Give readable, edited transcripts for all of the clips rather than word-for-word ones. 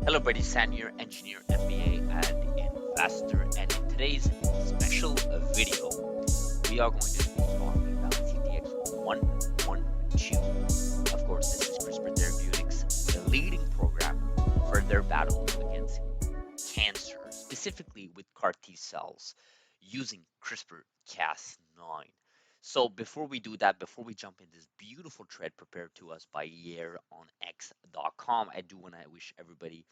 Hello, buddy. San here, engineer, MBA, and investor. And in today's special video, we are going to be talking about CTX 112. Of course, this is CRISPR Therapeutics, the leading program for their battle against cancer, specifically with CAR T cells using CRISPR-Cas9. So before we do that, before we jump in this beautiful thread prepared to us by Yair on X.com, I do want to wish everybody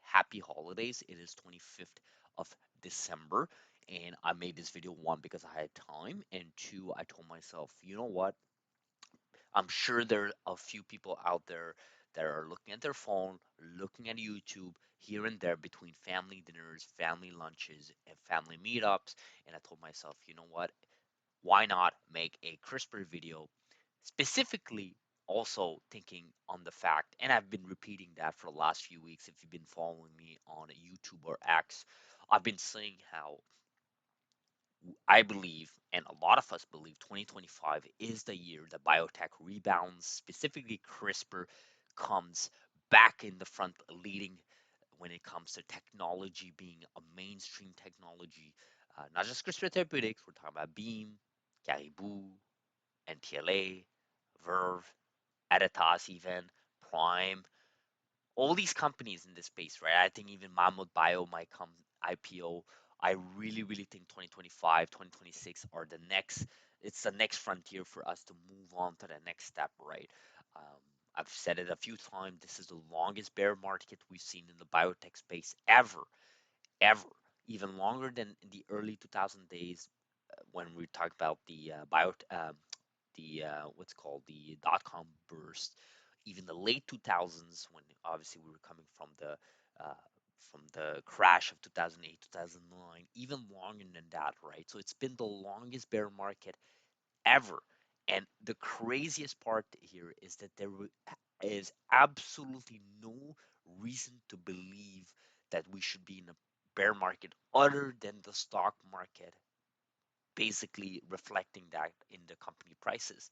happy holidays. It is 25th of December, and I made this video one because I had time, and two, I told myself, you know what? I'm sure there are a few people out there that are looking at their phone, looking at YouTube here and there between family dinners, family lunches, and family meetups. And I told myself, you know what? Why not make a CRISPR video specifically also thinking on the fact, and I've been repeating that for the last few weeks if you've been following me on YouTube or X, I've been saying how I believe, and a lot of us believe, 2025 is the year that biotech rebounds, specifically CRISPR comes back in the front, leading when it comes to technology being a mainstream technology. Not just CRISPR Therapeutics, we're talking about Beam, Caribou, NTLA, Verve, Editas, even Prime, all these companies in this space, right? I think even Mammoth Bio might come IPO. I really think 2025, 2026 are the next, it's the next frontier for us to move on to the next step, right? Um, I've said it a few times. This is the longest bear market we've seen in the biotech space ever, even longer than in the early 2000 days when we talked about the what's called the dot-com burst, even the late 2000s when obviously we were coming uh, from the crash of 2008 2009, even longer than that, right? So it's been the longest bear market ever. And the craziest part here is that is absolutely no reason to believe that we should be in a bear market other than the stock market basically reflecting that in the company prices.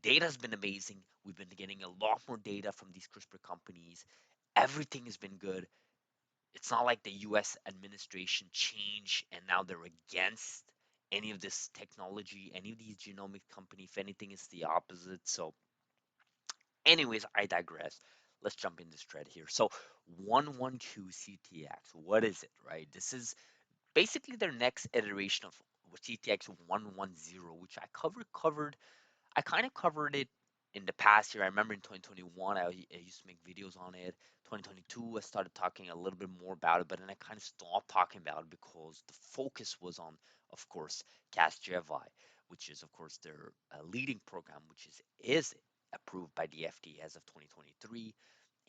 Data has been amazing. We've been getting a lot more data from these CRISPR companies. Everything has been good. It's not like the US administration changed and now they're against any of this technology, any of these genomic company. If anything, it's the opposite. So, anyways, I digress. Let's jump in this thread here. So, 112 CTX, what is it, right? This is basically their next iteration of CTX 110, which I kind of covered it in the past year. I remember in 2021, I used to make videos on it. 2022, I started talking a little bit more about it, but then I kind of stopped talking about it because the focus was on, of course, Casgevy, which is, of course, their leading program, which is approved by the FDA as of 2023,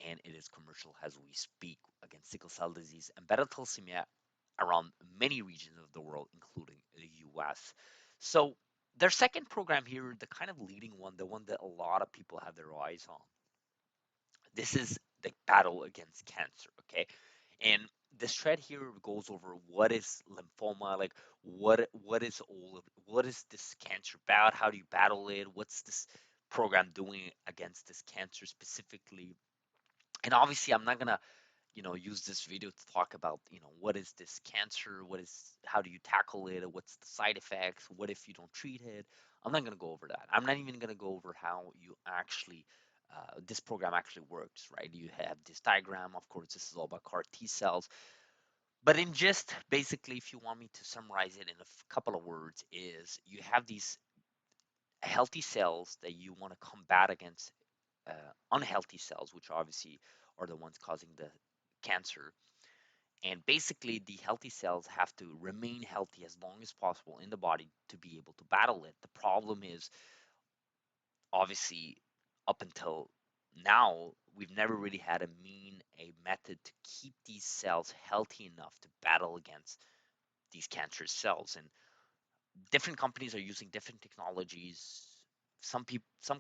and it is commercial as we speak against sickle cell disease and beta thalassemia around many regions of the world, including the US. So their second program here, the kind of leading one, the one that a lot of people have their eyes on, this is the battle against cancer, okay? And this thread here goes over what is lymphoma, like what is this cancer about? How do you battle it? What's this program doing against this cancer specifically? And obviously, I'm not gonna use this video to talk about what is this cancer, how do you tackle it, what's the side effects, what if you don't treat it. I'm not going to go over that. I'm not even going to go over how you actually this program actually works, right? You have this diagram. Of course, this is all about CAR T cells, but in just basically, if you want me to summarize it in a couple of words, is you have these healthy cells that you want to combat against unhealthy cells, which obviously are the ones causing the cancer. And basically, the healthy cells have to remain healthy as long as possible in the body to be able to battle it. The problem is, obviously, up until now, we've never really had a method to keep these cells healthy enough to battle against these cancerous cells. And different companies are using different technologies. Some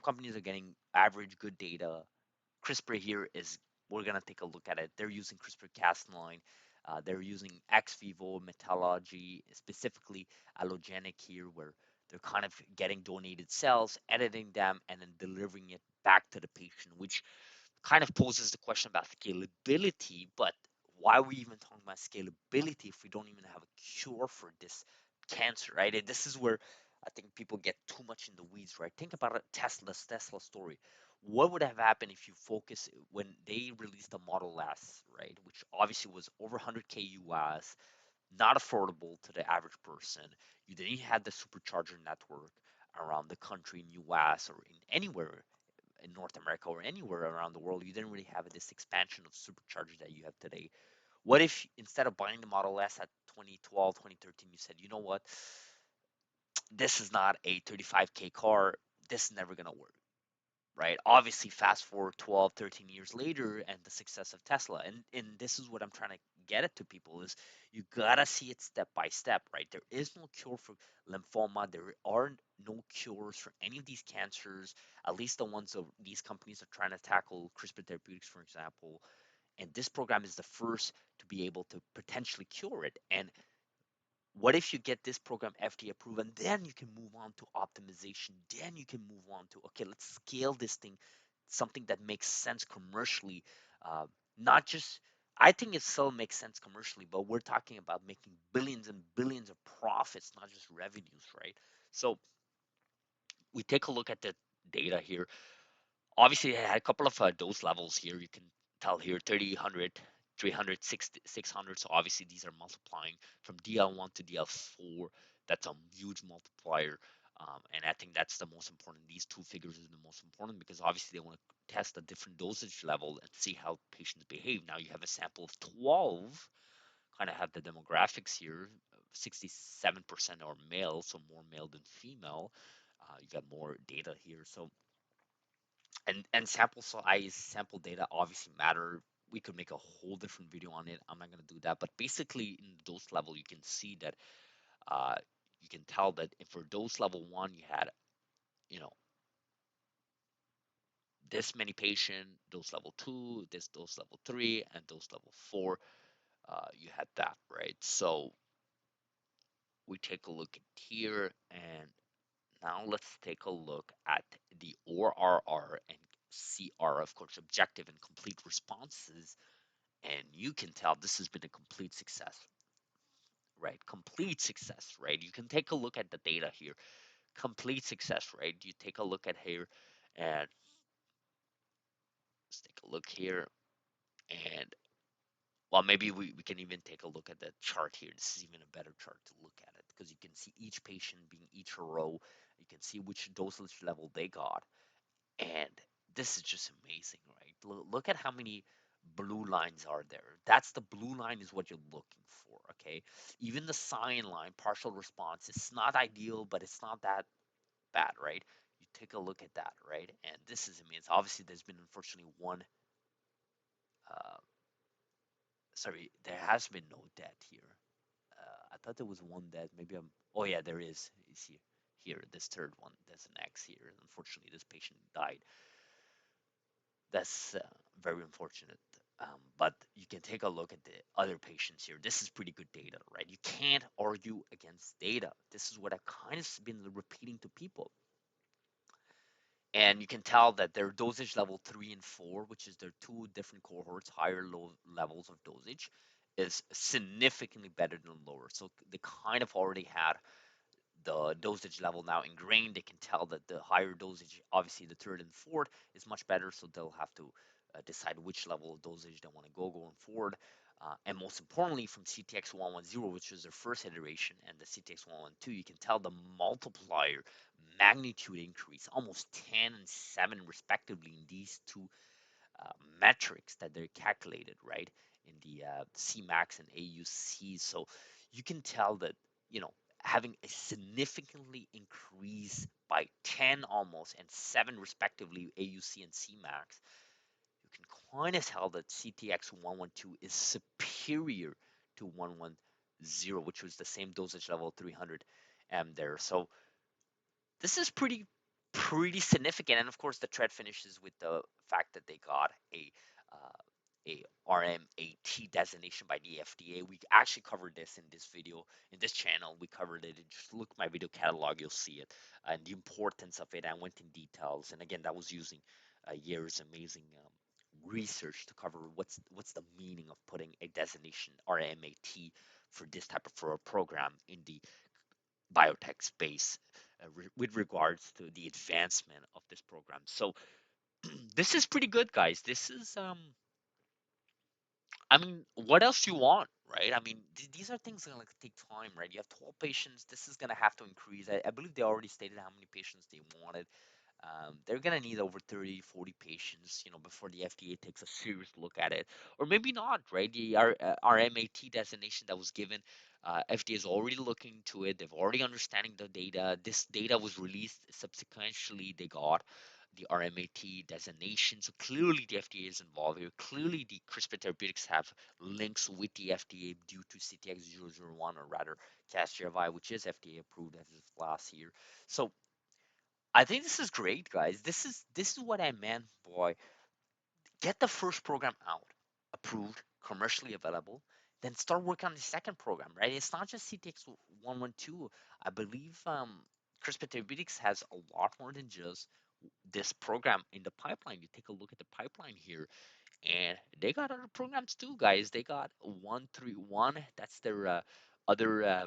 companies are getting average good data. CRISPR here is, we're going to take a look at it. They're using CRISPR-Cas9. They're using ex vivo metallurgy, specifically allogenic here, where they're kind of getting donated cells, editing them, and then delivering it back to the patient, which kind of poses the question about scalability. But why are we even talking about scalability if we don't even have a cure for this cancer, right? And this is where I think people get too much in the weeds, right? Think about it, Tesla story. What would have happened if you focus when they released the Model S, right? Which obviously was over 100K US, not affordable to the average person. You didn't have the supercharger network around the country in US or in anywhere in North America or anywhere around the world. You didn't really have this expansion of superchargers that you have today. What if instead of buying the Model S at 2012, 2013, you said, you know what, this is not a 35K car. This is never going to work, right? Obviously, fast forward 12, 13 years later and the success of Tesla. And this is what I'm trying to get it to people is you got to see it step by step, right? There is no cure for lymphoma. There are no cures for any of these cancers, at least the ones of these companies are trying to tackle, CRISPR Therapeutics, for example. And this program is the first to be able to potentially cure it. And what if you get this program FDA approved and then you can move on to optimization? Then you can move on to, okay, let's scale this thing, something that makes sense commercially. Uh, not just, I think it still makes sense commercially, but we're talking about making billions and billions of profits, not just revenues, right? So we take a look at the data here. Obviously, I had a couple of dose levels here. You can tell here 30, 100, 300, 600. So obviously, these are multiplying from DL1 to DL4. That's a huge multiplier. And I think that's the most important. These two figures is the most important because obviously they want to test a different dosage level and see how patients behave. Now you have a sample of 12, kind of have the demographics here. 67% are male, so more male than female. You got more data here. So and sample size, sample data obviously matter. We could make a whole different video on it. I'm not going to do that, but basically in dose level you can see that uh, you can tell that if for dose level 1 you had, you know, this many patient, dose level 2, this dose level 3, and dose level 4, you had that, right? So we take a look at here, and now let's take a look at the ORR and CR, of course, objective and complete responses. And you can tell this has been a complete success, right? Complete success, right? You can take a look at the data here. Complete success, right? You take a look at here, and let's take a look here. And well, maybe we can even take a look at the chart here. This is even a better chart to look at it because you can see each patient being each row. You can see which dosage level they got. And this is just amazing, right? Look at how many blue lines are there. That's the blue line is what you're looking for, okay? Even the cyan line, partial response, it's not ideal, but it's not that bad, right? You take a look at that, right? And this is amazing. Obviously, there's been unfortunately one, uh, sorry, there has been no death here. I thought there was one death. Maybe I'm, oh yeah, there is. Is here. Here, this third one, there's an X here. Unfortunately, this patient died. That's very unfortunate. But you can take a look at the other patients here. This is pretty good data, right? You can't argue against data. This is what I've kind of been repeating to people. And you can tell that their dosage level 3 and 4, which is their two different cohorts, higher low levels of dosage, is significantly better than lower. So they kind of already had the dosage level now ingrained. They can tell that the higher dosage, obviously the third and fourth, is much better. So they'll have to decide which level of dosage they want to go going forward. And most importantly, from CTX 110, which is their first iteration, and the CTX 112, you can tell the multiplier magnitude increase, almost 10 and 7 respectively in these two uh, metrics that they're calculated, right? In the Cmax and AUC. So you can tell that, you know, having a significantly increase by 10 almost and 7 respectively AUC and Cmax, you can kind of tell that CTX 112 is superior to 110, which was the same dosage level 300 M there. So this is pretty significant. And of course, the tread finishes with the fact that they got a RMAT designation by the FDA. We actually covered this in this video in this channel. We covered it. And just look at my video catalog, you'll see it and the importance of it. I went in details, and again, that was using Year's amazing research to cover what's the meaning of putting a designation RMAT for this type of for a program in the biotech space with regards to the advancement of this program. So this is pretty good, guys. This is I mean, what else you want, right? I mean, these are things that are gonna take time, right? You have 12 patients. This is gonna have to increase. I believe they already stated how many patients they wanted. They're gonna need over 30, 40 patients, before the FDA takes a serious look at it, or maybe not, right? The RMAT designation that was given, FDA is already looking into it. They've already understanding the data. This data was released subsequently. They got the RMAT designation. So clearly the FDA is involved here. Clearly the CRISPR Therapeutics have links with the FDA due to CTX001, or rather Casgevy, which is FDA approved as of last year. So I think this is great, guys. This is what I meant, boy. Get the first program out, approved, commercially available, then start working on the second program, right? It's not just CTX112. I believe CRISPR Therapeutics has a lot more than just this program in the pipeline. You take a look at the pipeline here, and they got other programs too, guys. They got 131. That's their other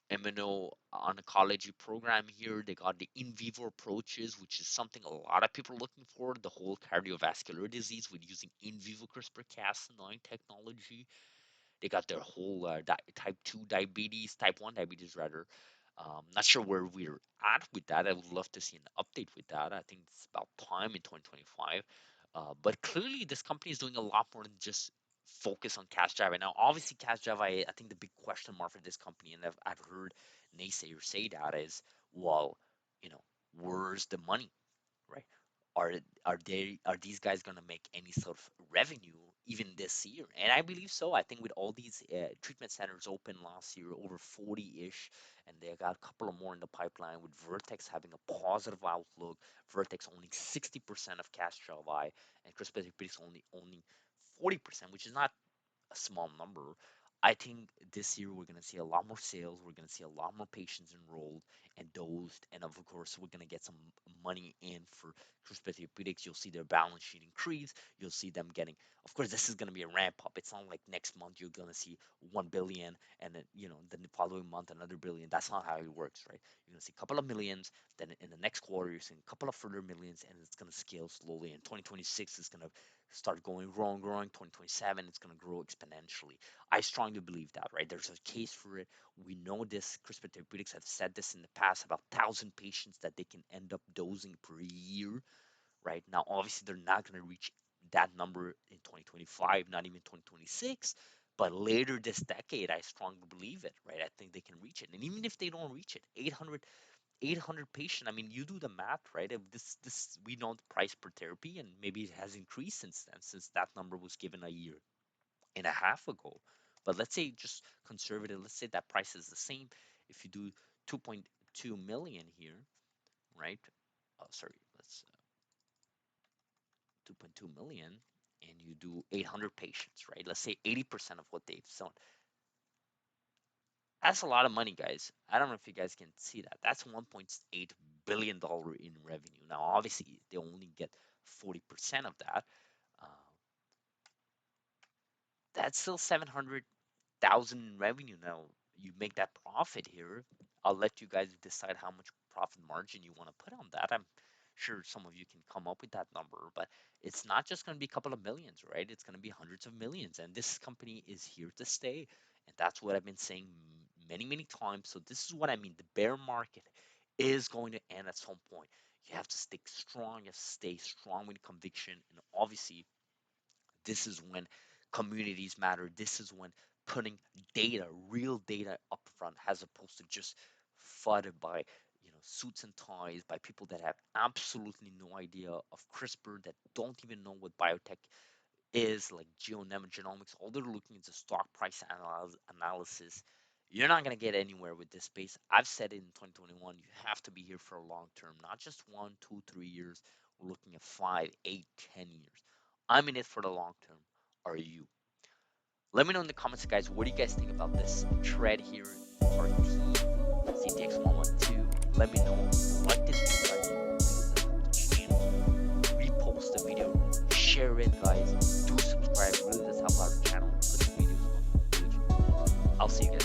immuno-oncology program here. They got the in vivo approaches, which is something a lot of people are looking for. The whole cardiovascular disease with using in vivo CRISPR-Cas9 technology. They got their whole type 2 diabetes, type 1 diabetes rather. Not sure where we're at with that. I would love to see an update with that. I think it's about time in 2025. But clearly, this company is doing a lot more than just focus on cash Java. Now, obviously, cash Java, I think the big question mark for this company, and I've heard naysayers say that is, well, you know, where's the money, right? Are are these guys going to make any sort of revenue even this year? And I believe so. I think with all these treatment centers open last year, over 40-ish, and they got a couple of more in the pipeline, with Vertex having a positive outlook, Vertex owning 60% of Cash Java, and CRISPR Therapeutics only owning 40%, which is not a small number. I think this year we're going to see a lot more sales. We're going to see a lot more patients enrolled and dosed. And of course, we're going to get some money in for CRISPR Therapeutics. You'll see their balance sheet increase. You'll see them getting, of course, this is going to be a ramp up. It's not like next month you're going to see 1 billion and then, the following month another billion. That's not how it works, right? You're going to see a couple of millions. Then in the next quarter, you're seeing a couple of further millions, and it's going to scale slowly. And 2026 is going to start growing. 2027, it's going to grow exponentially. I strongly believe that, right? There's a case for it. We know this. CRISPR Therapeutics have said this in the past about 1,000 patients that they can end up dosing per year, right? Now, obviously, they're not going to reach that number in 2025, not even 2026. But later this decade, I strongly believe it, right? I think they can reach it. And even if they don't reach it, 800 patient. I mean, you do the math, right? If this we know the price per therapy, and maybe it has increased since then, since that number was given a year and a half ago. But let's say just conservative, let's say that price is the same. If you do 2.2 million here, right? Oh, sorry, let's 2.2 million, and you do 800 patients, right? Let's say 80% of what they've sold. That's a lot of money, guys. I don't know if you guys can see that. That's $1.8 billion in revenue. Now, obviously, they only get 40% of that. Uh, that's still 700,000 in revenue. Now, you make that profit here. I'll let you guys decide how much profit margin you want to put on that. I'm sure some of you can come up with that number, but it's not just going to be a couple of millions, right? It's going to be hundreds of millions. And this company is here to stay. And that's what I've been saying many, many times. So this is what I mean. The bear market is going to end at some point. You have to stay strong. You have to stay strong with conviction. And obviously, this is when communities matter. This is when putting data, real data up front, as opposed to just funded by suits and ties, by people that have absolutely no idea of CRISPR, that don't even know what biotech is, like genomics. All they're looking is a stock price analysis. You're not going to get anywhere with this space. I've said it in 2021. You have to be here for a long term, not just 1, 2, 3 years. We're looking at 5, 8, 10 years. I'm in it for the long term. Are you? Let me know in the comments, guys. What do you guys think about this trade here, part T, CTX112? Let me know. Like this video, guys. Please help the channel. Repost the video. Share share it, guys. Do subscribe. Really does help out our channel. Put the videos on the homepage. I'll see you guys.